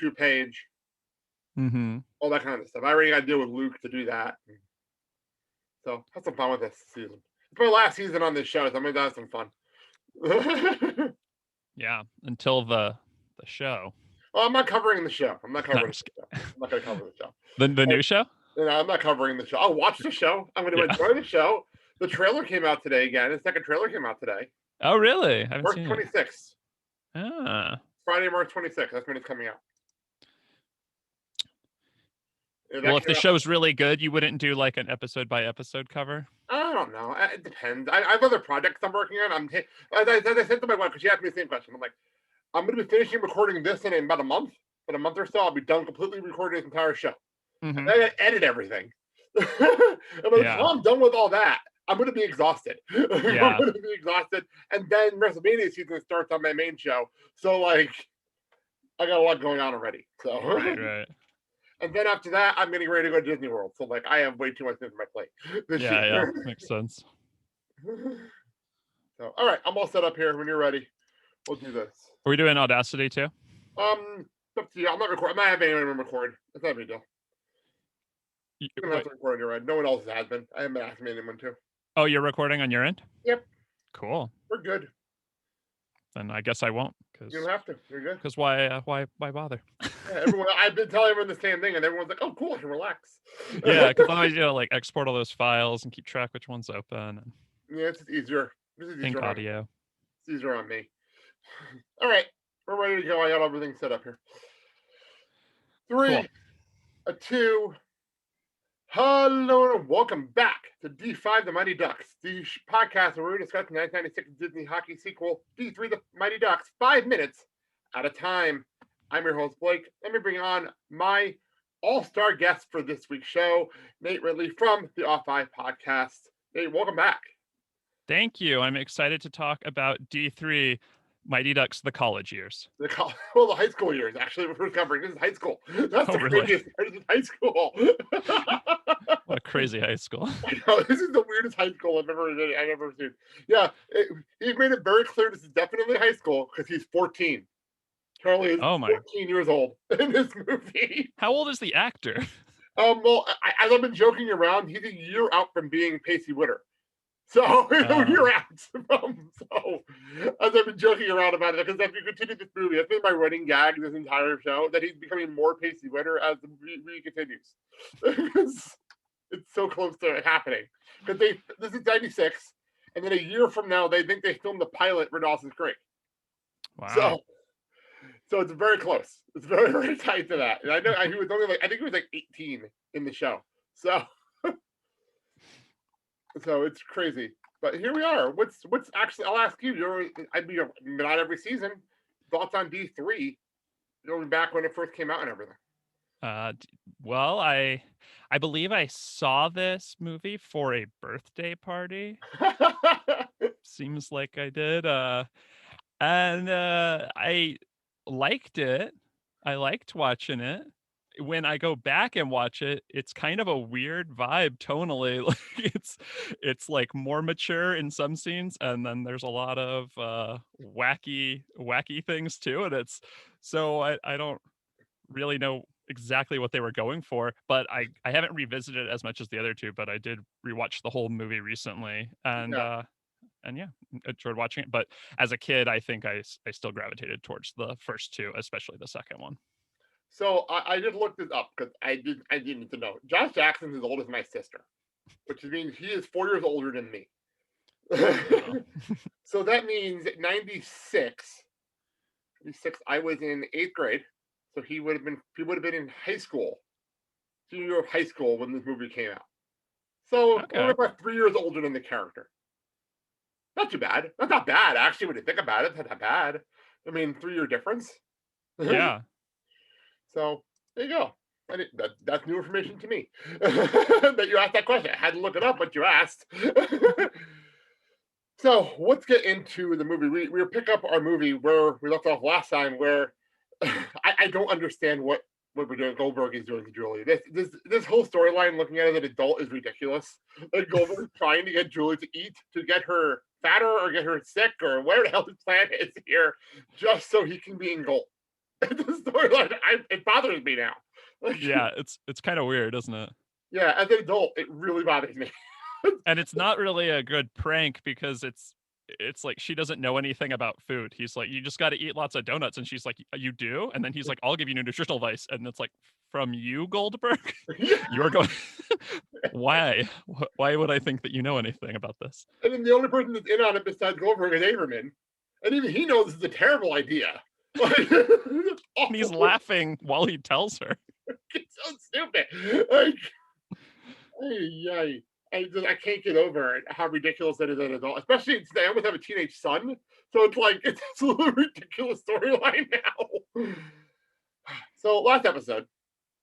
2-page, Mm-hmm. all that kind of stuff. I already got to deal with Luke to do that. So have some fun with this season. It's my last season on this show, so I'm gonna have some fun. Well, Yeah, until the show. I'm not covering the show. I'm not No, I'm covering just the show. I'm not gonna cover the show. the new show. I'm not covering the show. I'll watch the show. I'm gonna Yeah. enjoy the show. The trailer came out today again. The second trailer came out today. Oh, really? I haven't March seen it. 26th. Ah. Friday, March 26th. That's when it's coming out. Well, if the show's really good, you wouldn't do like an episode by episode cover? I don't know. It depends. I have other projects I'm working on. As I said to my wife, because she asked me the same question. I'm like, I'm going to be finishing recording this in about a month. In a month or so, I'll be done completely recording this entire show. Mm-hmm. And then I edit everything. And by the time I'm done with all that, I'm going to be exhausted. Yeah. I'm going to be exhausted. And then WrestleMania season starts on my main show. So, like, I got a lot going on already. So. Right. And then after that, I'm getting ready to go to Disney World. So, like, I have way too much things on my plate this year. Yeah, makes sense. So, all right, I'm all set up here. When you're ready, we'll do this. Are we doing Audacity too? Up to you. I'm not recording. I'm not having anyone record. It's not a big deal. You're gonna have to record on your end. No one else has been. I haven't been asking anyone to. Oh, you're recording on your end? Yep. Cool. We're good. Then I guess I won't. You don't have to. You're good. Because why bother? Yeah, I've been telling everyone the same thing, and everyone's like, "Oh, cool, I can relax." Yeah, because otherwise, like export all those files and keep track which one's open. And yeah, it's just easier. This is easier. Think audio. It's easier on me. All right, we're ready to go. I got everything set up here. 3, 2. Hello and welcome back to D5 The Mighty Ducks, the podcast where we discuss the 1996 Disney hockey sequel, D3 The Mighty Ducks, 5 minutes at a time. I'm your host, Blake. Let me bring on my all-star guest for this week's show, Nae Renley from the Off Eye Podcast. Nae, welcome back. Thank you. I'm excited to talk about D3 Mighty Ducks, the college years. The high school years, actually, we're covering. This is high school. That's the craziest part. This is high school. What a crazy high school. I know, this is the weirdest high school I've ever seen. Yeah, he made it very clear this is definitely high school because he's 14. Charlie is 14 years old in this movie. How old is the actor? Well, as I've been joking around, he's a year out from being Pacey Witter. So, you're out. So, as I've been joking around about it, because if you continue this movie, that's been my running gag this entire show, that he's becoming more Pacey Witter as the movie continues. It's so close to happening. Because this is 96, and then a year from now, they think they filmed the pilot for Dawson's Creek. Wow. So it's very close. It's very, very tight to that. And I know he was only I think he was 18 in the show. So it's crazy. But here we are. What's actually? I'll ask you. I'd be not every season. Thoughts on D3? Going back when it first came out and everything. Well, I believe I saw this movie for a birthday party. Seems like I did. And I liked it. I liked watching it. When I go back and watch it, it's kind of a weird vibe tonally. Like it's like more mature in some scenes, and then there's a lot of wacky things too. And it's so I don't really know exactly what they were going for, but I haven't revisited it as much as the other two, but I did rewatch the whole movie recently, and enjoyed watching it. But as a kid, I think I still gravitated towards the first two, especially the second one. So I just looked this up because I didn't know. Josh Jackson's as old as my sister, which means he is 4 years older than me. So that means 96, I was in 8th grade. So he would have been in high school, senior year of high school when this movie came out. So we're about 3 years older than the character. Not too bad. That's not bad, actually, when you think about it. It's not that bad. I mean, 3-year difference. Yeah. So there you go. And that's new information to me that you asked that question. I had to look it up, but you asked. So let's get into the movie. We'll pick up our movie where we left off last time, where I don't understand what we're doing. Goldberg is doing to Julie. This whole storyline, looking at it as an adult, is ridiculous. Like Goldberg trying to get Julie to eat, to get her fatter or get her sick or whatever the hell his plan is here, just so he can be in goal. the storyline, it bothers me now. Like, Yeah, it's kind of weird, isn't it? yeah, as an adult, it really bothers me. And it's not really a good prank because it's like she doesn't know anything about food. He's like, you just got to eat lots of donuts, and she's like, you do? And then he's like, I'll give you nutritional advice, and it's like, from you, Goldberg? Yeah. You're going. Why? Why would I think that you know anything about this? And then the only person that's in on it besides Goldberg is Averman. And even he knows this is a terrible idea. Like, And he's laughing while he tells her. It's so stupid. Like, ay, I can't get over it, how ridiculous it is as an adult. Especially since I almost have a teenage son. So it's like, it's a little ridiculous storyline now. So last episode,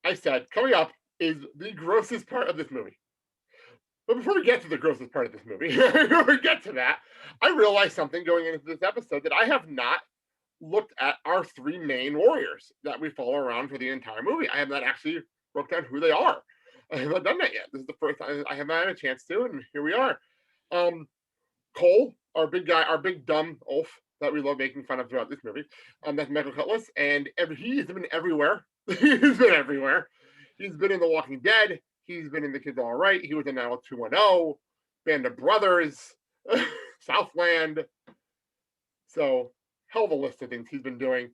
I said, coming up is the grossest part of this movie. But before we get to the grossest part of this movie, before we get to that, I realized something going into this episode, that I have not looked at our three main warriors that we follow around for the entire movie. I have not actually looked at who they are. I have not done that yet. This is the first time I have not had a chance to, and here we are. Cole, our big guy, our big dumb oaf that we love making fun of throughout this movie. That's Michael Cutlass, and he's been everywhere. He's been everywhere. He's been in The Walking Dead. He's been in The Kids All Right. He was in 90210, Band of Brothers, Southland. So, hell of a list of things he's been doing.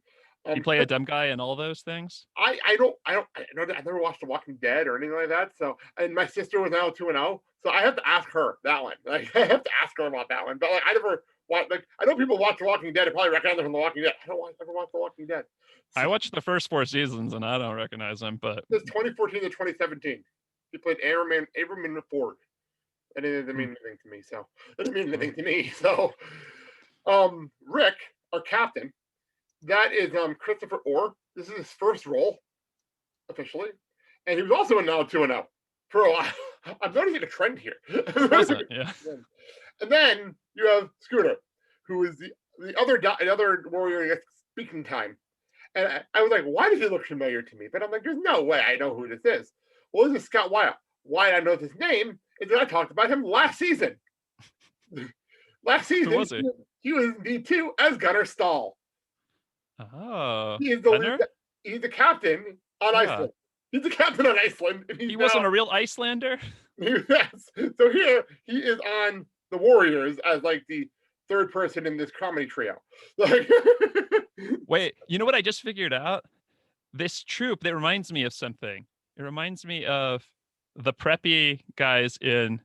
You play a dumb guy in all those things? I never watched The Walking Dead or anything like that. So, and my sister was 90210, so I have to ask her that one. Like, I have to ask her about that one. But like, I never watch. Like, I know people watch The Walking Dead. They probably recognize them from The Walking Dead. I don't ever watch The Walking Dead. I watched the first 4 seasons and I don't recognize him, but it's 2014 to 2017. He played Averman Ford. And it didn't mean anything to me. So it didn't mean anything to me. So Rick, our captain, that is Christopher Orr. This is his first role, officially. And he was also in 90210 for a while. I'm noticing a trend here. wasn't, yeah. And then you have Scooter, who is the other warrior that gets speaking time. And I was like, why does he look familiar to me? But I'm like, there's no way I know who this is. Well, this is Scott Wyatt. Why I know his name is that I talked about him last season. Last season, Who was he? He was in D2 as Gunnar Stahl. Oh, He's the captain on Iceland. He's the captain on Iceland. And he wasn't a real Icelander? Yes. So here, he is on the Warriors as like the third person in this comedy trio. Like, wait, you know what I just figured out? This troop that reminds me of something. It reminds me of the preppy guys in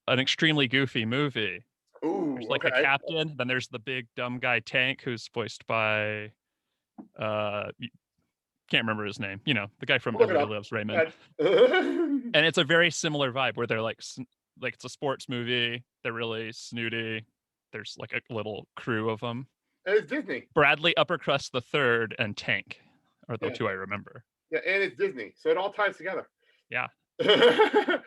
an extremely goofy movie. ooh, there's like okay. a captain, then there's the big dumb guy Tank, who's voiced by can't remember his name. You know, the guy from Everybody Loves Raymond. And it's a very similar vibe where they're like it's a sports movie. They're really snooty. There's like a little crew of them. And it's Disney. Bradley Uppercrust the Third and Tank are the two I remember. Yeah, and it's Disney, so it all ties together. Yeah. But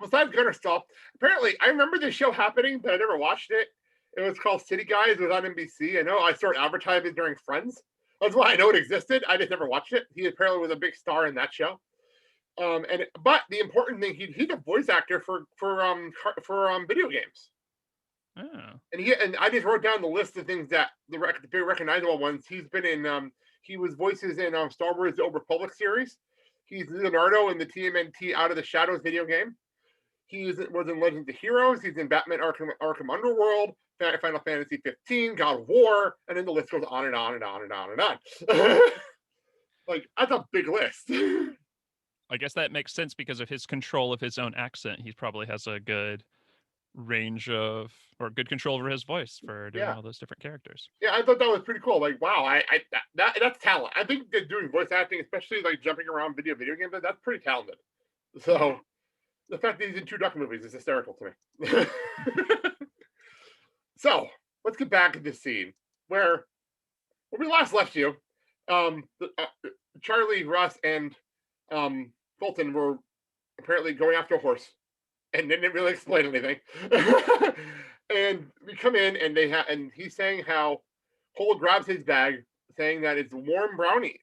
besides Gunnar Stahl, apparently I remember this show happening, but I never watched it. It was called City Guys. It was on NBC. I know I started advertising during Friends. That's why I know it existed. I just never watched it. He apparently was a big star in that show. But the important thing, he's a voice actor for video games. Oh. And I just wrote down the list of things that the big recognizable ones. He's been in. He was voices in Star Wars: The Old Republic series. He's Leonardo in the TMNT Out of the Shadows video game. He was in Legends of Heroes. He's in Batman Arkham Underworld, Final Fantasy 15, God of War, and then the list goes on and on and on and on and on. Like, that's a big list. I guess that makes sense because of his control of his own accent. He probably has a good range of, or good control over his voice for doing all those different characters. Yeah, I thought that was pretty cool. Like, wow, that's talent. I think that doing voice acting, especially like jumping around video games, that's pretty talented. So the fact that he's in 2 Duck movies is hysterical to me. So let's get back to this scene where when we last left you, Charlie, Russ, and Fulton were apparently going after a horse and didn't really explain anything. And we come in and and he's saying how Cole grabs his bag, saying that it's warm brownies.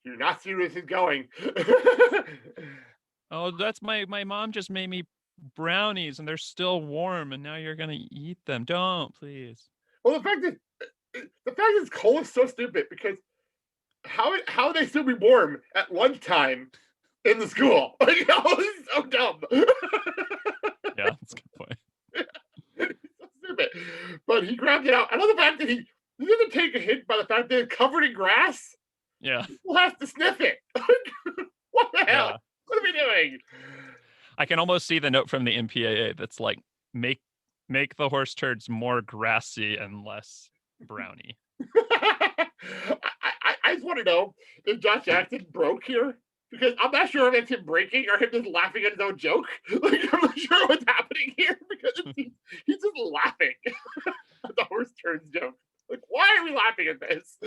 Do not see where this is going. Oh, that's my mom just made me brownies and they're still warm and now you're gonna eat them. Don't, please. Well, the fact that The fact is, coal is so stupid because how would they still be warm at lunchtime in the school? Like, it's so dumb. Yeah, that's a good point. So stupid. But he grabbed it out. I love the fact that he doesn't take a hint by the fact that it's covered in grass. Yeah. Who has to sniff it? What the hell? Yeah. What are we doing? I can almost see the note from the MPAA that's like, make the horse turds more grassy and less browny. I just want to know if Josh Jackson broke here, because I'm not sure if it's him breaking or him just laughing at his own joke. Like, I'm not sure what's happening here because he's just laughing at the horse turds joke. Like, why are we laughing at this?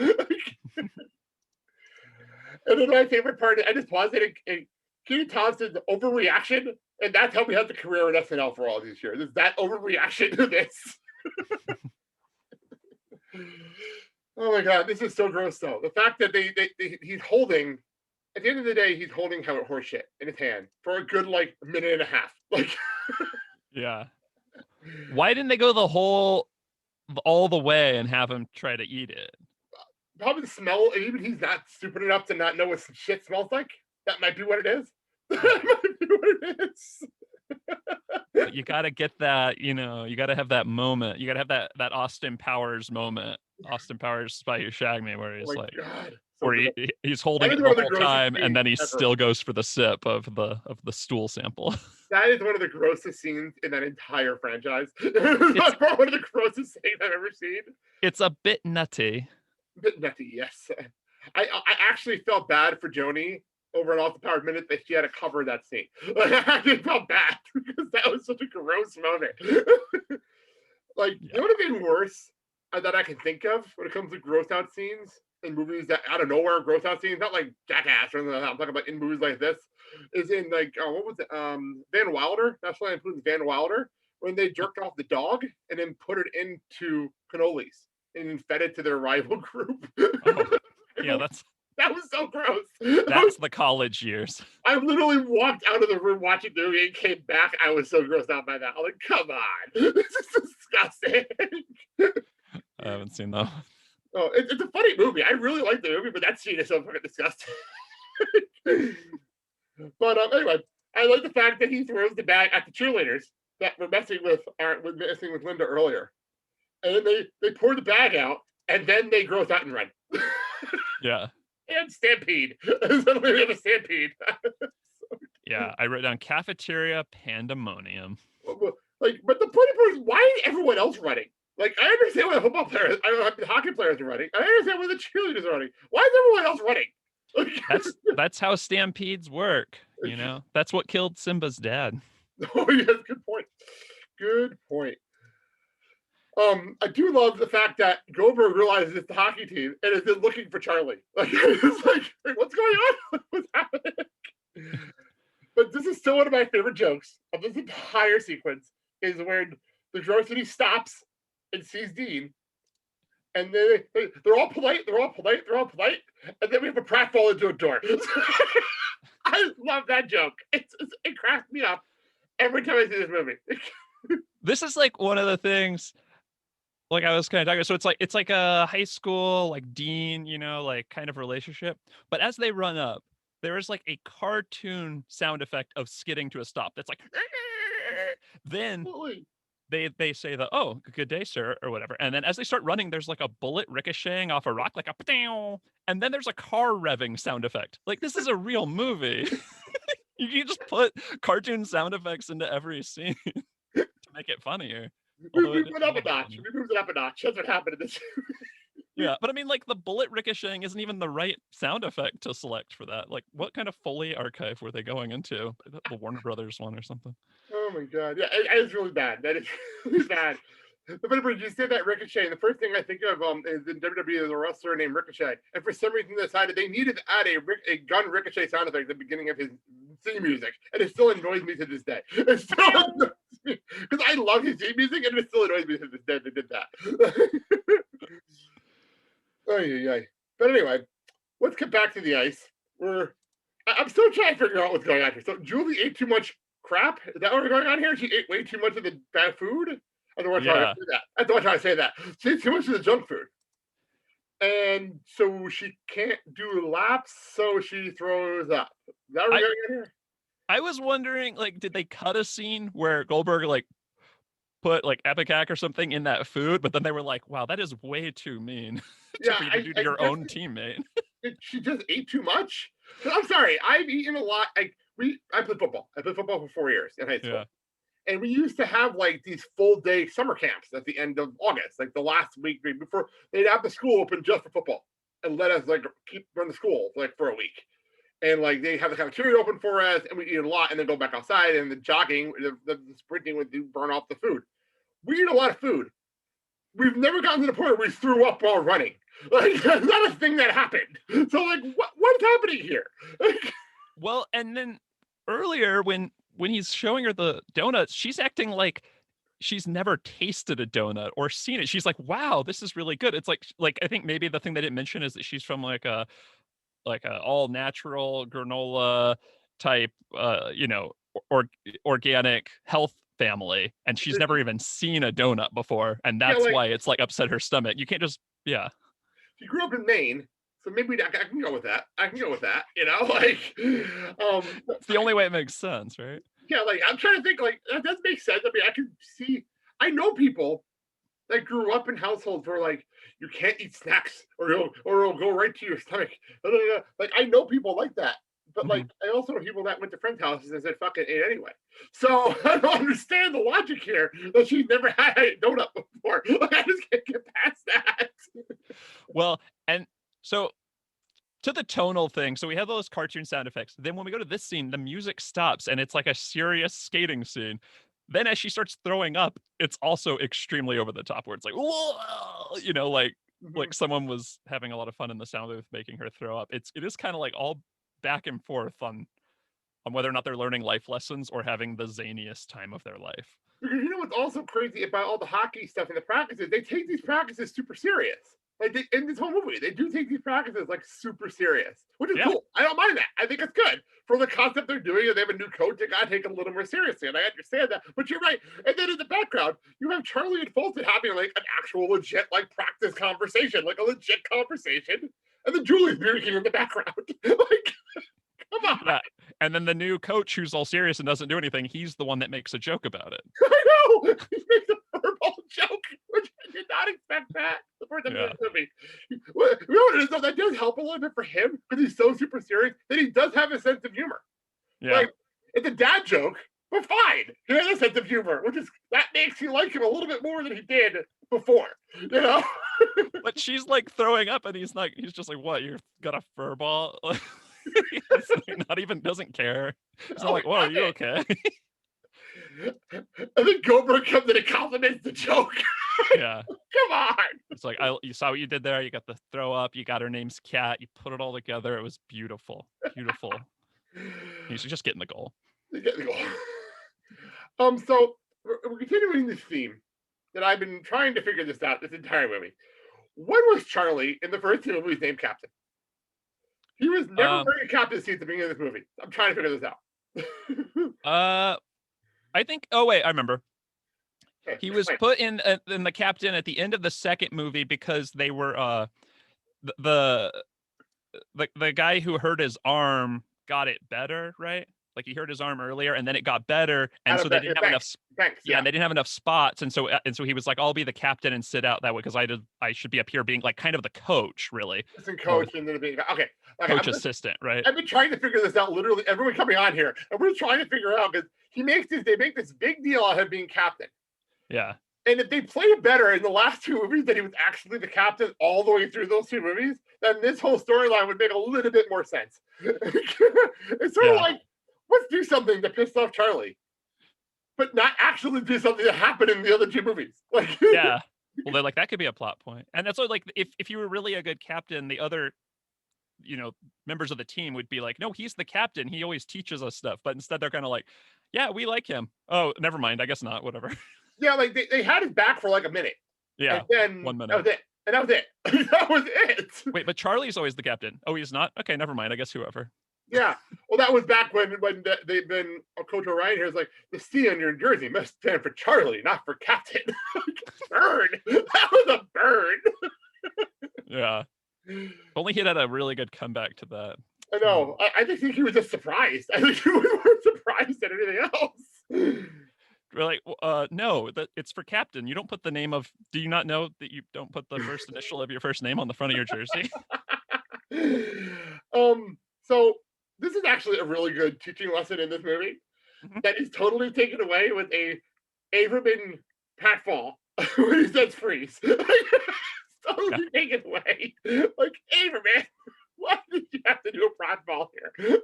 And then my favorite part, I just paused it, and Kenan Thompson's overreaction, and that's how we had the career in SNL for all these years. Is that overreaction to this? Oh my god, this is so gross though. The fact that he's holding, at the end of the day, he's holding horse shit in his hand for a good like minute and a half. Like, yeah. Why didn't they go all the way and have him try to eat it? Probably the smell, and even he's not stupid enough to not know what some shit smells like. That might be what it is. That might be what it is. But you gotta get that, you gotta have that moment. You gotta have that Austin Powers moment. Austin Powers Spy Who Shagged Me, where he's like, God. where he's holding it the whole time, and then he ever. still goes for the sip of the stool sample. That is one of the grossest scenes in that entire franchise. It's one of the grossest things I've ever seen. It's a bit nutty. A bit nutty, yes. I actually felt bad for Joni over an Austin Powers minute that she had to cover that scene. Like, I actually felt bad because that was such a gross moment. Like, yeah. It would have been worse that I can think of when it comes to gross out scenes in movies that out of nowhere gross out scenes, not like Jackass or anything like that. I'm talking about in movies like this. Is in like what was it? Van Wilder. That's why I included Van Wilder when they jerked off the dog and then put it into cannolis and fed it to their rival group. Oh, yeah, that was so gross. That's the college years. I literally walked out of the room watching the movie and came back. I was so grossed out by that. I'm like, come on, this is disgusting. I haven't seen that. Oh, it's a funny movie. I really like the movie, but that scene is so fucking disgusting. But anyway, I like the fact that he throws the bag at the cheerleaders that were messing with Linda earlier, and then they pour the bag out, and then they gross out and run. Yeah. And stampede. Suddenly we have a stampede. Yeah, I wrote down cafeteria pandemonium. But the point is, why is everyone else running? Like, I understand why the football players, the hockey players are running. I understand why the cheerleaders are running. Why is everyone else running? That's how stampedes work. That's what killed Simba's dad. Oh yes, good point. Good point. I do love the fact that Goldberg realizes it's the hockey team and is then looking for Charlie. Like, it's like, what's going on? What's happening? But this is still one of my favorite jokes of this entire sequence is when the Varsity stops and sees Dean, and they're all polite, and then we have a pratfall into a door. I love that joke. It cracks me up every time I see this movie. This is like one of the things, like I was kind of talking. So it's like a high school, like Dean, like kind of relationship. But as they run up, there is like a cartoon sound effect of skidding to a stop. That's like, then they say oh, good day, sir, or whatever. And then as they start running, there's like a bullet ricocheting off a rock, like a, and then there's a car revving sound effect. Like, this is a real movie. You can just put cartoon sound effects into every scene to make it funnier. We moved it up a notch. That's what happened in this. Yeah, but I mean, like, the bullet ricocheting isn't even the right sound effect to select for that. Like, what kind of Foley archive were they going into? The Warner Brothers one or something? Oh my god, yeah, it is really bad. That is really bad. But when you say that Ricochet, the first thing I think of is in WWE, there's a wrestler named Ricochet, and for some reason they decided they needed to add a gun ricochet sound effect at the beginning of his theme music, and it still annoys me to this day. It still annoys me because I love his theme music, and it still annoys me to this day they did that. But anyway, let's get back to the ice. I'm still trying to figure out what's going on here. So Julie ate too much crap. Is that what's going on here? She ate way too much of the bad food. I don't want to try to say that. She ate too much of the junk food. and so she can't do laps, so she throws up. Is that what we're I going in here? I was wondering, like, did they cut a scene where Goldberg like put like Epicac or something in that food, but then they were like, wow, that is way too mean Yeah, for you to do to I your guess own teammate. she just ate too much. 'Cause I'm sorry, I've eaten a lot. I played football. I played football for 4 years in high school. Yeah. And we used to have like these full day summer camps at the end of August, like the last week before they'd have the school open just for football and let us like keep run the school like for a week. And like they have the cafeteria open for us, and we eat a lot, and then go back outside. And the jogging, the sprinting would do burn off the food. We eat a lot of food. We've never gotten to the point where we threw up while running. Like that's not a thing that happened. So like, what's happening here? Well, and then earlier when he's showing her the donuts, she's acting like she's never tasted a donut or seen it. She's like, "Wow, this is really good." It's like I think maybe the thing they didn't mention is that she's from like a all natural granola type or organic health family, and she's never even seen a donut before, and Yeah, that's like why it's like upset her stomach. You can't just yeah. she grew up in Maine, so maybe I can go with that. I can go with that. You know, like, It's the only way it makes sense, right? yeah, like I'm trying to think, like that does make sense. I mean, I can see. I know people that grew up in households where like you can't eat snacks or it'll go right to your stomach. Like I know people like that. But like Mhm. I also know people that went to friends' houses and said fucking ate anyway. So I don't understand the logic here that she's never had a donut before. Like I just can't get past that. Well, and so to the tonal thing, so we have those cartoon sound effects. Then when we go to this scene, the music stops and it's like a serious skating scene. Then as she starts throwing up, it's also extremely over the top where it's like, whoa, like Mhm. someone was having a lot of fun in the sound booth making her throw up. It is kind of like all back and forth on whether or not they're learning life lessons or having the zaniest time of their life. Because you know what's also crazy about all the hockey stuff and the practices? They take these practices super serious. Like in this whole movie, they do take these practices like super serious, which is Yeah. cool. I don't mind that. I think it's good for the concept they're doing. And they have a new coach. They got to take it a little more seriously, and I understand that. But you're right. And then in the background, you have Charlie and Fulton having like an actual legit like practice conversation, like a legit conversation, and then Julie's drinking in the background. Like, come on. Yeah. And then the new coach who's all serious and doesn't do anything, he's the one that makes a joke about it. I know he makes a verbal joke, which I did not expect that the first time Yeah. in the movie. Well, you know what it is though? That does help a little bit for him because he's so super serious that he does have a sense of humor. Yeah. Like it's a dad joke, but fine, he has a sense of humor, which is that makes you like him a little bit more than he did before. You know? But she's like throwing up and he's just like, what, you've got a fur ball? It's like not even doesn't care. It's not Oh, like, whoa, are you okay? I think Goldberg comes in and compliments the joke. Yeah. Come on. It's like you saw what you did there. You got the throw up, you got her name's Cat, you put it all together. It was beautiful. Beautiful. You should just get in the goal. So we're continuing this theme that I've been trying to figure this out this entire movie. When was Charlie in the first two movies named Captain? He was never Um wearing a captain seat at the beginning of this movie. I'm trying to figure this out. uh I think oh wait, I remember. Okay, He was explain. put in the captain at the end of the second movie because they were the the guy who hurt his arm got it better, right? Like he hurt his arm earlier, and then it got better, and Out so of they that, didn't have enough. thanks. Thanks. Yeah, Yeah. and they didn't have enough spots, and so he was like, "I'll be the captain and sit out that way because I should be up here being like kind of the coach, really, Assistant more coach and then being okay. Okay, coach assistant, right?" I've been trying to figure this out. Literally, everyone coming on here, and we're trying to figure out because they make this big deal out of him being captain. Yeah, And if they played it better in the last two movies that he was actually the captain all the way through those two movies, then this whole storyline would make a little bit more sense. It's sort of yeah, like, let's do something to piss off Charlie, but not actually do something that happened in the other two movies. Like, yeah. Well, they're like that could be a plot point, and that's what like if you were really a good captain, the other members of the team would be like, no, he's the captain. He always teaches us stuff. But instead, they're kind of like, yeah, we like him. Oh, never mind. I guess not. Whatever. yeah, like they had his back for like a minute, Yeah, and then 1 minute. that was it. And that was it. That was it. Wait, but Charlie's always the captain. Oh, he's not? Okay, never mind. I guess whoever. Yeah. Well, that was back when they've been Coach Orion here is like the C on your jersey must stand for Charlie, not for captain. Burn. That was a burn. Yeah. If only he'd had a really good comeback to that. I know. I just think he was just surprised. I think he was more surprised than anything else. We're like, no, that it's for captain. You don't put the name of. Do you not know that you don't put the first initial of your first name on the front of your jersey? So this is actually a really good teaching lesson in this movie Mhm. that is totally taken away with a Averman Patfall when he says freeze. It's totally taken away. Like, Averman, why did you have to do a pratfall here?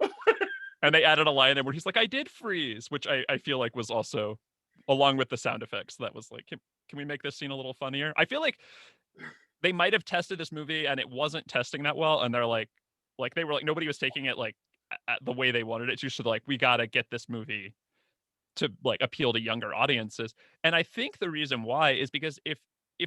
And they added a line in where he's like, I did freeze, which I feel like was also along with the sound effects. That was like, can we make this scene a little funnier? I feel like they might have tested this movie and it wasn't testing that well. And they're like they were like, nobody was taking it like the way they wanted it to. So like, we got to get this movie to like appeal to younger audiences. And I think the reason why is because if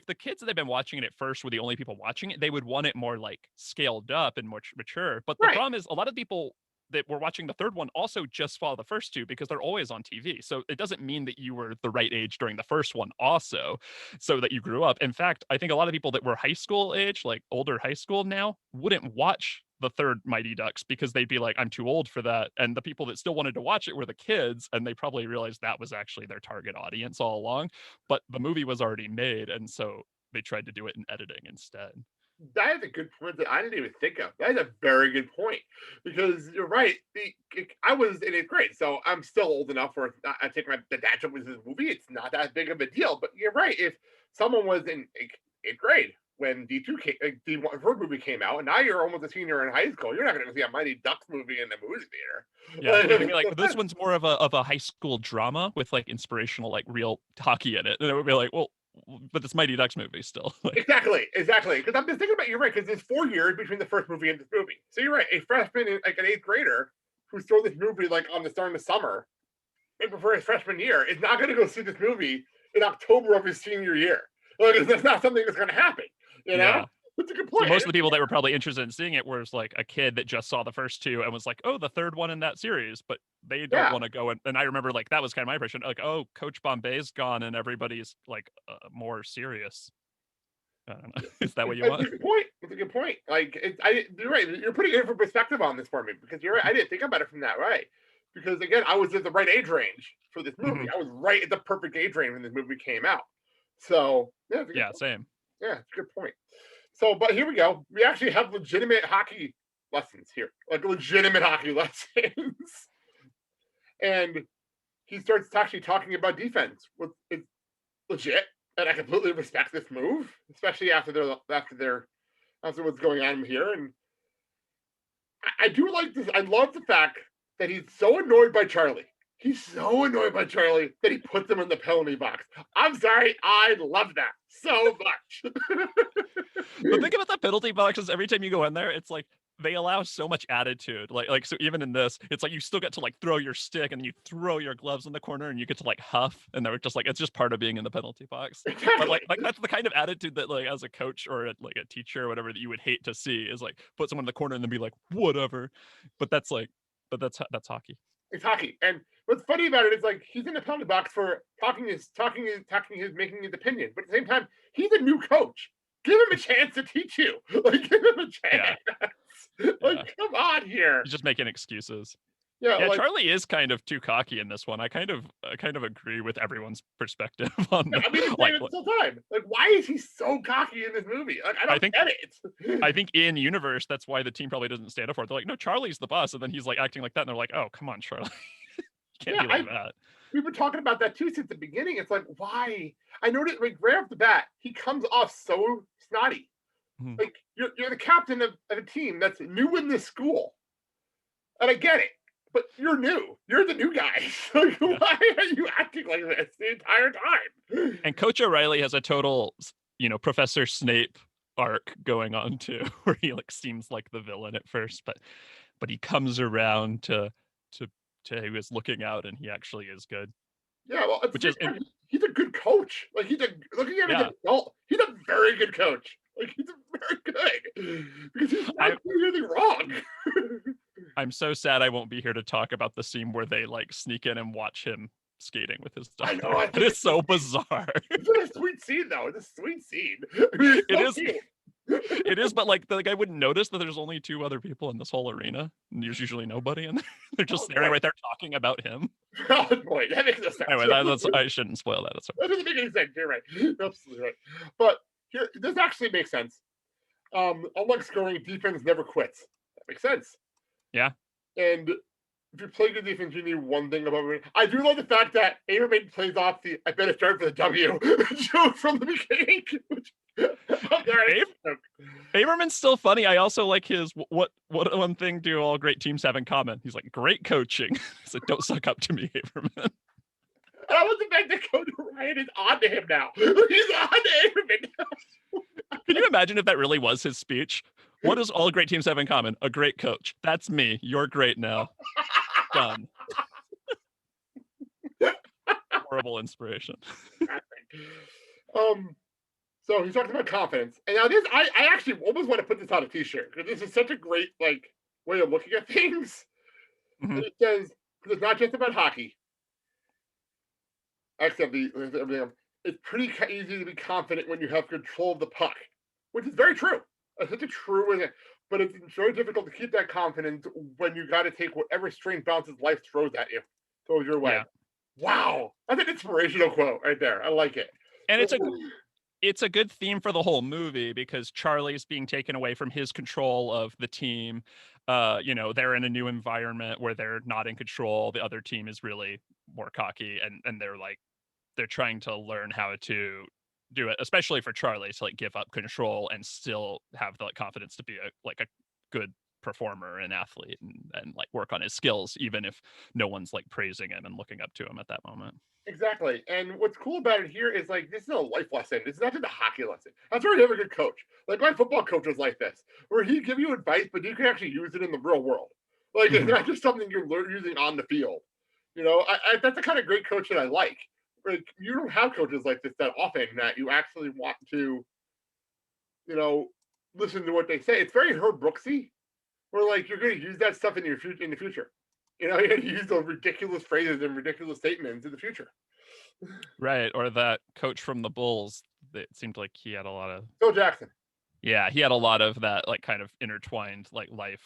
the kids that have been watching it at first were the only people watching it, they would want it more like scaled up and more mature. But the Right. problem is a lot of people that were watching the third one also just follow the first two because they're always on TV. So it doesn't mean that you were the right age during the first one also, so that you grew up. In fact, I think a lot of people that were high school age, like older high school now, wouldn't watch the third Mighty Ducks because they'd be like, I'm too old for that. And the people that still wanted to watch it were the kids, and they probably realized that was actually their target audience all along. But the movie was already made, and so they tried to do it in editing instead. That is a good point that I didn't even think of. That is a very good point because you're right. I was in eighth grade, so I'm still old enough where I think the dad joke was this movie. It's not that big of a deal. But you're right. If someone was in eighth grade when D2 D1 first movie came out, and now you're almost a senior in high school, you're not going to see a Mighty Ducks movie in the movie theater. Yeah, they'd be like, this one's more of a high school drama with like inspirational, like real hockey in it. And it would be like, well, but it's Mighty Ducks movie still. Exactly. Because I'm just thinking about, you're right, because there's 4 years between the first movie and this movie. So you're right, a freshman, like an eighth grader, who saw this movie like on the start of summer, right before his freshman year, is not going to go see this movie in October of his senior year. Like, that's not something that's going to happen. You know, Yeah. that's a good So point. most of the people that were probably interested in seeing it was like a kid that just saw the first two and was like, oh, the third one in that series, but they don't want to go. And I remember like that was kind of my impression, like, oh, Coach Bombay's gone and everybody's like more serious. I don't know. Is that what you want? That's a good point. That's a good point. Like, you're right. You're putting it for perspective on this for me, because you're right. I didn't think about it from that way. Because again, I was at the right age range for this movie. I was right at the perfect age range when this movie came out. So yeah, same. Yeah, it's a good point. So, but here we go. We actually have legitimate hockey lessons here, like legitimate hockey lessons. And he starts actually talking about defense. It's legit, and I completely respect this move, especially after what's going on here. And I do like this. I love the fact that he's so annoyed by Charlie. He's so annoyed by Charlie that he puts him in the penalty box. I'm sorry, I love that so much. The thing about the penalty box is every time you go in there, it's like they allow so much attitude. Like so even in this, it's like you still get to like throw your stick and you throw your gloves in the corner and you get to like huff, and they're just like it's just part of being in the penalty box. Exactly. But like that's the kind of attitude that like as a coach or like a teacher or whatever that you would hate to see is like put someone in the corner and then be like whatever. But that's hockey. It's hockey. And what's funny about it is like he's in the penalty box for making his opinion. But at the same time, he's a new coach. Give him a chance to teach you. Like, give him a chance. Yeah. Like, come on here. He's just making excuses. Yeah, Yeah, like, Charlie is kind of too cocky in this one. I kind of agree with everyone's perspective on I mean, like it's the time. Like, why is he so cocky in this movie? Like, I don't get it. I think in universe that's why the team probably doesn't stand up for it. They're like, no, Charlie's the boss, and then he's like acting like that, and they're like, oh, come on, Charlie, you can't be like that. We've been talking about that too since the beginning. It's like, why? I noticed like right off the bat, he comes off so snotty. Mhm. Like you're the captain of a team that's new in this school, and I get it, but you're new. You're the new guy. So why are you acting like this the entire time? And Coach O'Reilly has a total, Professor Snape arc going on too, where he like seems like the villain at first, but he comes around to he was looking out, and he actually is good. Yeah, well, he's a good coach. Like looking at an adult, he's a very good coach. Like he's very good because he's not doing anything wrong. I'm so sad I won't be here to talk about the scene where they like sneak in and watch him skating with his daughter. I know, it is so bizarre. It's a sweet scene, though. It's a sweet scene. I mean, it is. Cute. It is, but like the guy wouldn't notice that there's only 2 other people in this whole arena, and there's usually nobody in there. They're just standing right there talking about him. Oh boy, that makes no sense. Anyway, that's I shouldn't spoil that. That's That doesn't make any sense. You're right. You're absolutely right. But here, this actually makes sense. Unlike scoring, defense never quits. That makes sense. Yeah. And if you play good defense, you need one thing about it. I do love the fact that Averman plays off the "I better start for the W" joke from the beginning. Averman's still funny. I also like his what one thing do all great teams have in common? He's like, great coaching. He's like, don't suck up to me, Averman. I love the fact that Coach Orion is on to him now. He's on to Averman now. Can you imagine if that really was his speech? What does all great teams have in common? A great coach. That's me. You're great now. Done. Horrible inspiration. So he's talking about confidence, and now this I actually almost want to put this on a T-shirt because this is such a great like way of looking at things. Mhm. And it says it's not just about hockey. Except everything. It's pretty easy to be confident when you have control of the puck, which is very true. It's such a true, but it's very difficult to keep that confidence when you got to take whatever string bounces life throws at you, throws your way. Yeah. Wow, that's an inspirational quote right there. I like it. And it's a good theme for the whole movie because Charlie's being taken away from his control of the team. They're in a new environment where they're not in control. The other team is really more cocky, and they're trying to learn how to do it, especially for Charlie to like give up control and still have the confidence to be a good performer and athlete and like work on his skills, even if no one's like praising him and looking up to him at that moment. Exactly. And what's cool about it here is like this is a life lesson. It's not just a hockey lesson. That's where you have a good coach. Like my football coach was like this, where he'd give you advice, but you can actually use it in the real world. Like it's not just something you're using on the field. That's the kind of great coach that I like. Like you don't have coaches like this that often that you actually want to, listen to what they say. It's very Herb Brooksy, where like you're going to use that stuff in the future. You're going to use those ridiculous phrases and ridiculous statements in the future. Right. Or that coach from the Bulls, it seemed like he had a lot of Phil Jackson. Yeah, he had a lot of that like kind of intertwined like life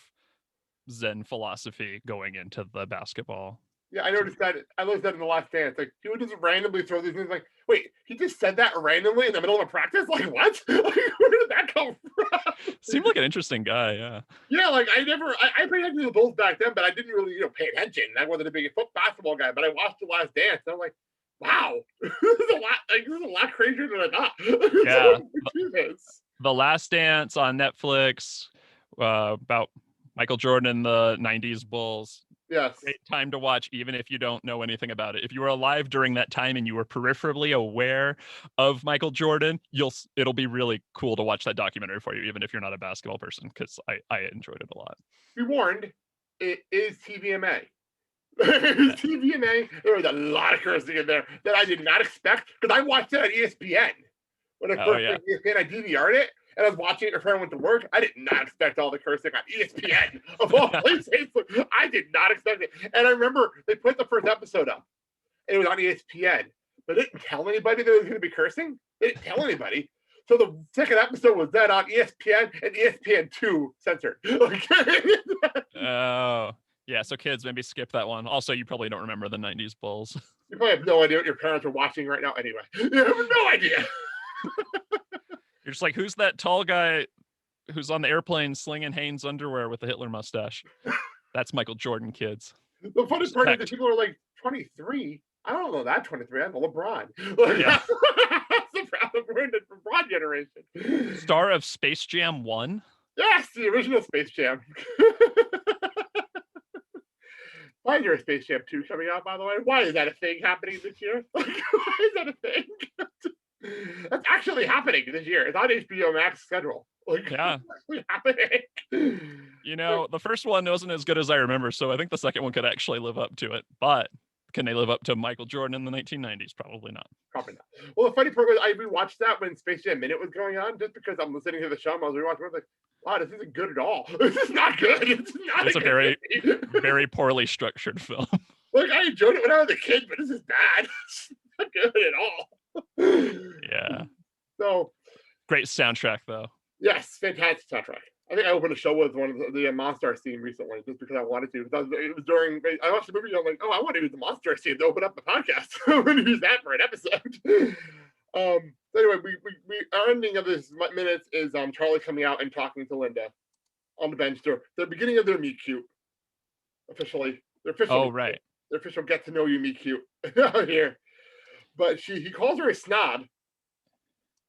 Zen philosophy going into the basketball. Yeah, I noticed that. I noticed that in The Last Dance. Like he would just randomly throw these things. Like, wait, he just said that randomly in the middle of a practice? Like what? Like, where did that come from? Seemed like an interesting guy. Yeah. Yeah, like I paid attention to the Bulls back then, but I didn't really pay attention. I wasn't a big basketball guy, but I watched The Last Dance, and I'm like, wow, this is a lot crazier than I thought. Yeah. The Last Dance on Netflix about Michael Jordan and the 90s Bulls. Yes. Great time to watch, even if you don't know anything about it. If you were alive during that time and you were peripherally aware of Michael Jordan, it'll be really cool to watch that documentary for you, even if you're not a basketball person, because I enjoyed it a lot. Be warned, it is TVMA. TVMA. There was a lot of cursing in there that I did not expect because I watched it on ESPN. When I first ESPN, I DVR'd it. And I was watching it before I went to work. I did not expect all the cursing on ESPN of all places. I did not expect it. And I remember they put the first episode up. And it was on ESPN. But they didn't tell anybody that it was going to be cursing. They didn't tell anybody. So the second episode was then on ESPN and ESPN2 censored. Oh. Yeah, so kids, maybe skip that one. Also, you probably don't remember the 90s Bulls. You probably have no idea what your parents are watching right now anyway. You have no idea. You're just like, who's that tall guy who's on the airplane slinging Hanes underwear with the Hitler mustache? That's Michael Jordan, kids. The funny part is that people are like 23. I don't know that 23. I'm a LeBron. Yeah. That's the LeBron generation. Star of Space Jam 1? Yes, the original Space Jam. Why is there a Space Jam 2 coming out, by the way? Why is that a thing happening this year? Why is that a thing? That's actually happening this year. It's on HBO Max schedule. Yeah. It's happening. The first one wasn't as good as I remember, so I think the second one could actually live up to it. But can they live up to Michael Jordan in the 1990s? Probably not. Probably not. Well, the funny part was I rewatched that when Space Jam Minute was going on, just because I'm listening to the show. I was rewatching. I was like, wow, this isn't good at all. This is not good. It's a very, very poorly structured film. Like I enjoyed it when I was a kid, but this is bad. It's not good at all. Yeah. So great soundtrack though. Yes, fantastic soundtrack. I think I opened a show with one of the Monstars theme recently, just because I wanted to. It was during I watched the movie. And I'm like, oh, I want to use the Monstars theme to open up the podcast. I'm going to use that for an episode. Anyway, our ending of this minutes is Charlie coming out and talking to Linda on the bench. They're beginning of their meet cute officially. Oh, right. Their official get to know you meet cute out here. But he calls her a snob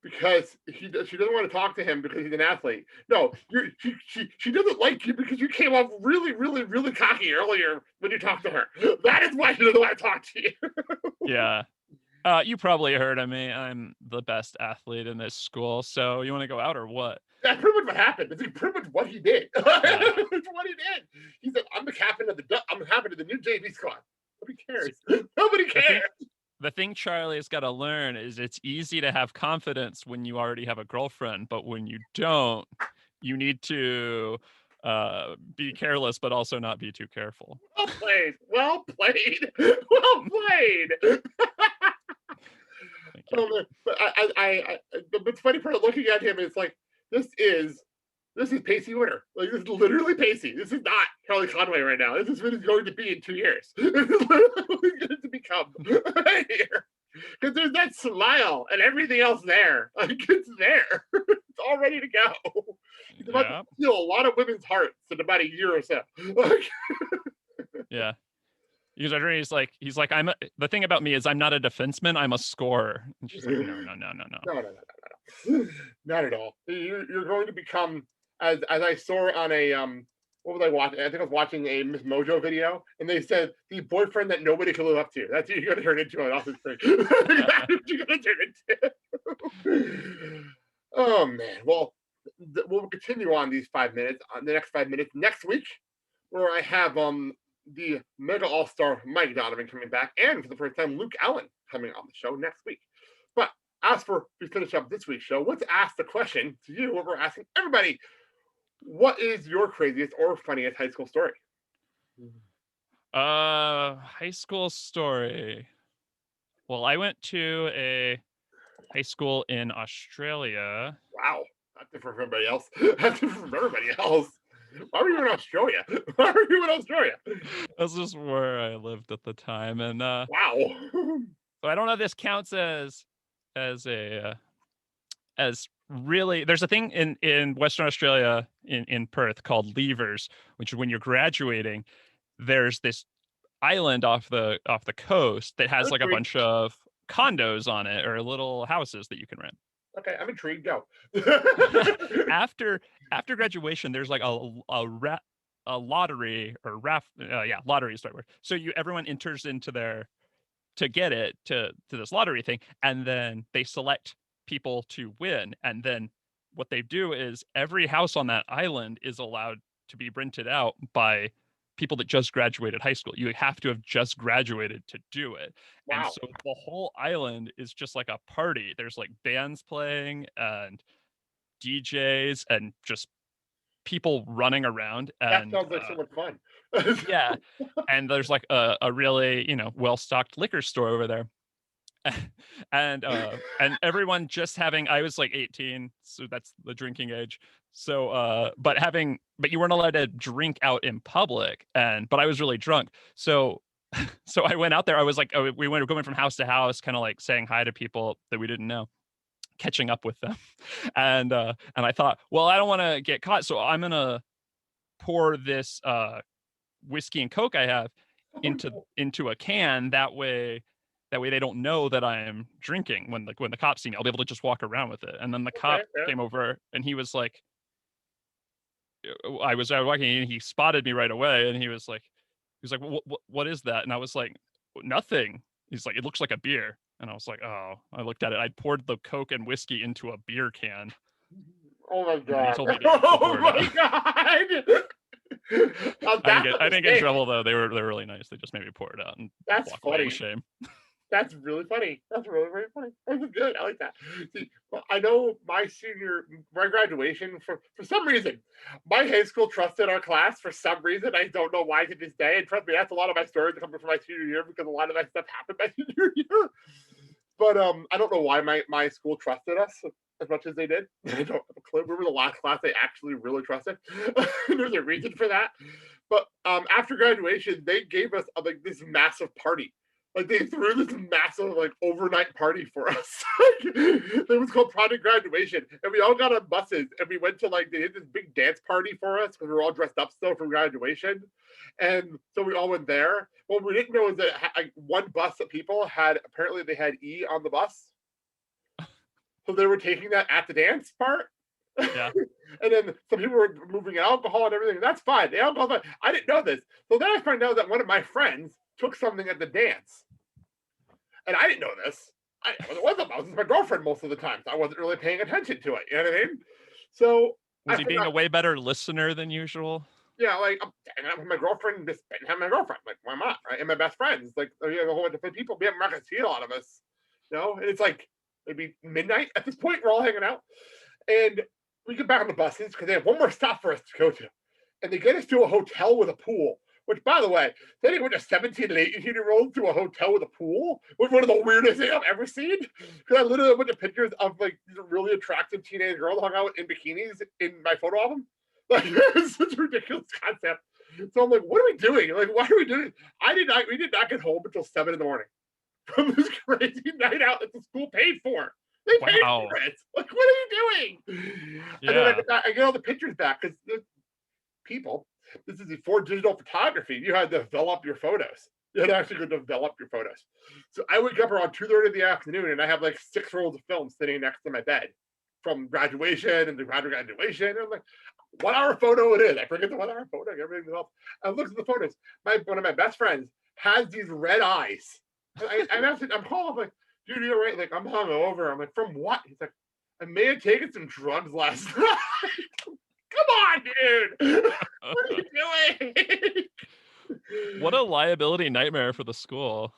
because she doesn't want to talk to him because he's an athlete. No, she doesn't like you because you came off really, really, really cocky earlier when you talked to her. That is why she doesn't want to talk to you. Yeah. You probably heard of me. I'm the best athlete in this school. So you want to go out or what? That's pretty much what happened. It's pretty much what he did. Yeah. That's what he did. He said, "I'm the captain of the new JV squad." Nobody cares. Nobody cares. The thing Charlie's got to learn is it's easy to have confidence when you already have a girlfriend, but when you don't, you need to be careless, but also not be too careful. Well played. Well played. Well played. But the funny part of looking at him is like, this is Pacey Winter. Like, this is literally Pacey. This is not Charlie Conway right now. This is what he's going to be in 2 years. This is literally what he's going to become right here. Because there's that smile and everything else there. Like, it's there. It's all ready to go. He's about to steal a lot of women's hearts in about a year or so. Yeah. He's like, the thing about me is I'm not a defenseman, I'm a scorer. And she's like, no. No. Not at all. You're going to become, as I saw on a what was I watching? I think I was watching a Miss Mojo video, and they said the boyfriend that nobody can live up to. That's what you're going to turn into on Office Space. That's what you're going to turn into. Oh man. Well, we'll continue on these 5 minutes, on the next 5 minutes next week, where I have the Mega All-Star Mike Donovan coming back, and for the first time, Luke Allen coming on the show next week. But as for we finish up this week's show, let's ask the question to you, what we're asking everybody. What is your craziest or funniest high school story? High school story. Well, I went to a high school in Australia. Wow. That's different from everybody else. That's different from everybody else. Why were you in Australia? That's just where I lived at the time. And wow. So I don't know if this counts as really, there's a thing in Western Australia in Perth called leavers, which is when you're graduating, there's this island off the coast that has like a bunch of condos on it or little houses that you can rent. Okay, I'm intrigued. Go. After graduation, there's like a lottery or lottery is the right word. So everyone enters into to get it to this lottery thing, and then they select people to win, and then what they do is every house on that island is allowed to be rented out by people that just graduated high school. You have to have just graduated to do it. Wow. And so the whole island is just like a party. There's like bands playing and DJs and just people running around. And that sounds like so much fun. Yeah. And there's like a really, well-stocked liquor store over there. And everyone just having, I was like 18, so that's the drinking age. So but you weren't allowed to drink out in public, but I was really drunk. So I went out there. I was like, we were going from house to house, kind of like saying hi to people that we didn't know, catching up with them. And I thought, well, I don't want to get caught, so I'm gonna pour this whiskey and Coke I have into a can. That way they don't know that I'm drinking when the cops see me. I'll be able to just walk around with it. And then the cop came over and he was like, I was walking and he spotted me right away, and he was like, what is that? And I was like, nothing. He's like, it looks like a beer. And I was like, oh. I looked at it. I poured the Coke and whiskey into a beer can. Oh my god. Oh my god. I didn't get in trouble though. They were really nice. They just made me pour it out and that's funny. Shame. That's really funny. That's really, really funny. That's good. I like that. See, I know my graduation, for some reason, my high school trusted our class for some reason. I don't know why to this day. And trust me, that's a lot of my stories coming from my senior year, because a lot of that stuff happened my senior year. But I don't know why my school trusted us. as much as they did. I don't have a clue. We were the last class they actually really trusted. There's a reason for that. But after graduation, they gave us like this massive party. Like they threw this massive like overnight party for us. It was called Project Graduation, and we all got on buses and we went to like they did this big dance party for us because we were all dressed up still from graduation, and so we all went there. What we didn't know is that one bus of people had apparently they had E on the bus, so they were taking that at the dance part. Yeah. And then some people were moving alcohol and everything. That's fine. The alcohol, fine. I didn't know this. So then I find out that one of my friends took something at the dance. And I didn't know this. I wasn't my girlfriend most of the time. So I wasn't really paying attention to it. You know what I mean? So was he being a way better listener than usual? Yeah, like I'm hanging out with my girlfriend, just spending time with my girlfriend. Like, why not? Right? And my best friends. Like, you have a whole bunch of people. We haven't not gonna see a lot of us. You know, and it's like maybe midnight at this point. We're all hanging out. And we get back on the buses because they have one more stop for us to go to. And they get us to a hotel with a pool, which, by the way, they went to 17 and 18-year-olds to a hotel with a pool was one of the weirdest things I've ever seen. Because I literally went to pictures of like these really attractive teenage girls hung out in bikinis in my photo album. Like, it's such a ridiculous concept. So I'm like, what are we doing? Like, why are we doing it? We did not get home until 7 a.m. from this crazy night out that the school paid for. They paid for it. Like, what are you doing? Yeah. And then I get all the pictures back because people, this is before digital photography. You had to develop your photos. You had to actually go develop your photos. So I wake up around 2:30 in the afternoon and I have like 6 rolls of film sitting next to my bed from graduation and the graduation. And I'm like, 1 hour photo it is. I forget the 1 hour photo, everything else. I look at the photos. One of my best friends has these red eyes. I'm calling like, dude, you're right. Like, I'm hungover. I'm like, from what? He's like, I may have taken some drugs last night. Come on, dude. What are you doing? What a liability nightmare for the school.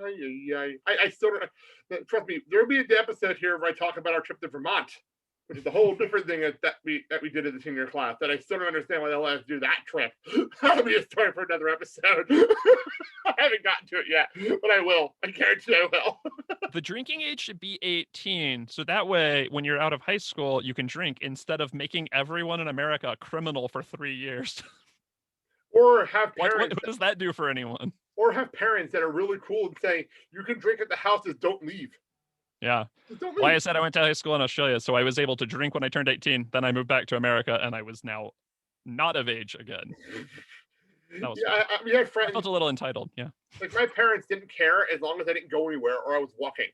I still don't, trust me, there'll be an episode here where I talk about our trip to Vermont, which is a whole different thing that we did in the senior class that I still don't understand why they let us do that trip. That'll be a story for another episode. I haven't gotten to it yet, but I will. I guarantee I will. The drinking age should be 18, so that way, when you're out of high school, you can drink instead of making everyone in America a criminal for 3 years. Or have parents. What does that do for anyone? Or have parents that are really cool and say, you can drink at the houses, don't leave. Yeah. Well, I said I went to high school in Australia, so I was able to drink when I turned 18. Then I moved back to America, and I was now not of age again. We had friends. I felt a little entitled, yeah. Like, my parents didn't care as long as I didn't go anywhere or I was walking.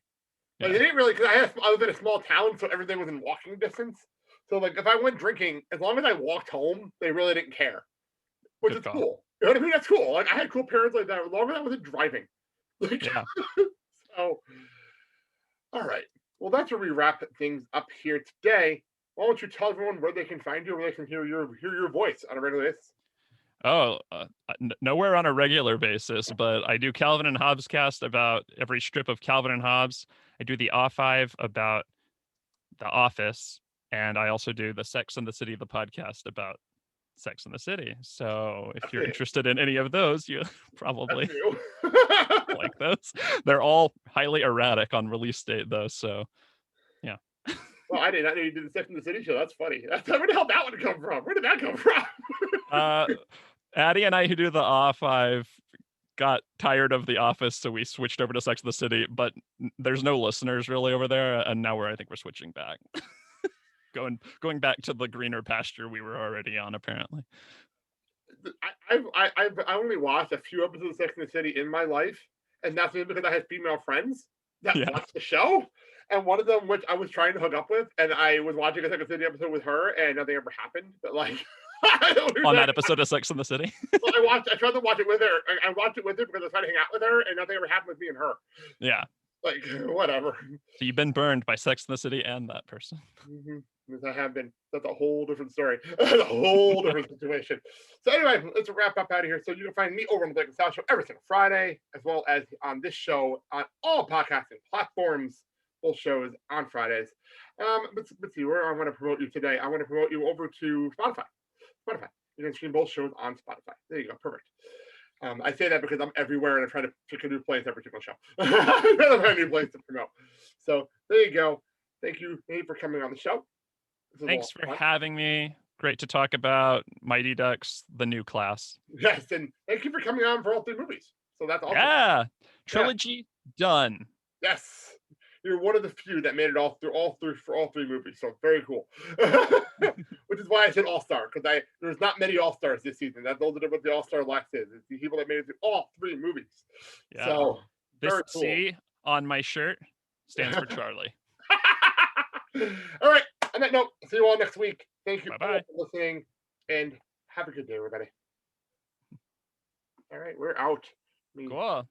Like, they didn't really, because I was in a small town, so everything was in walking distance. So, like, if I went drinking, as long as I walked home, they really didn't care. Which is cool. You know what I mean? That's cool. Like, I had cool parents like that as long as I wasn't driving. Like, yeah. So, all right. Well, that's where we wrap things up here today. Why don't you tell everyone where they can find you, where they can hear your voice on a regular basis? Nowhere on a regular basis, but I do Calvin and Hobbes cast about every strip of Calvin and Hobbes. I do the A5 about The Office, and I also do the Sex and the City, the podcast about Sex and the City. So if you're interested in any of those, you probably like those. They're all highly erratic on release date, though. So, yeah. Well, I did not know you did the Sex and the City show. That's funny. Where the hell that one come from? Where did that come from? Addie and I, who do the A5, got tired of The Office, so we switched over to Sex and the City. But there's no listeners really over there, and now I think we're switching back. Going back to the greener pasture we were already on, apparently. I've only watched a few episodes of Sex and the City in my life, and that's maybe because I had female friends that watched the show. And one of them, which I was trying to hook up with, and I was watching a Sex and the City episode with her, and nothing ever happened. But like on that episode of Sex and the City, well, I tried to watch it with her. I watched it with her because I was trying to hang out with her, and nothing ever happened with me and her. Yeah. Like, whatever. So you've been burned by Sex and the City and that person. Mm-hmm. I have been. That's a whole different story. That's a whole different situation. So anyway, let's wrap up out of here. So you can find me over on the Blake and Sal Show every single Friday, as well as on this show on all podcasting platforms. Both shows on Fridays. Let's see where I want to promote you today. I want to promote you over to Spotify. You can stream both shows on Spotify. There you go. Perfect. I say that because I'm everywhere and I try to pick a new place every single show. I never have a new place to promote. So there you go. thank you, Nate, for coming on the show. This was a Thanks lot for of fun. having me. Great to talk about Mighty Ducks, the new class. Yes, and thank you for coming on for all 3 movies. So that's awesome. Yeah. Yeah. Trilogy done. Yes. You're one of the few that made it all through all three movies. So very cool. Which is why I said all-star, because there's not many all-stars this season. Those are what the all-star list is. It's the people that made it through all 3 movies. Yeah. So This very cool. C on my shirt stands for Charlie. All right. On that note, see you all next week. Thank you all Bye-bye. for listening, and have a good day, everybody. All right, we're out. Cool.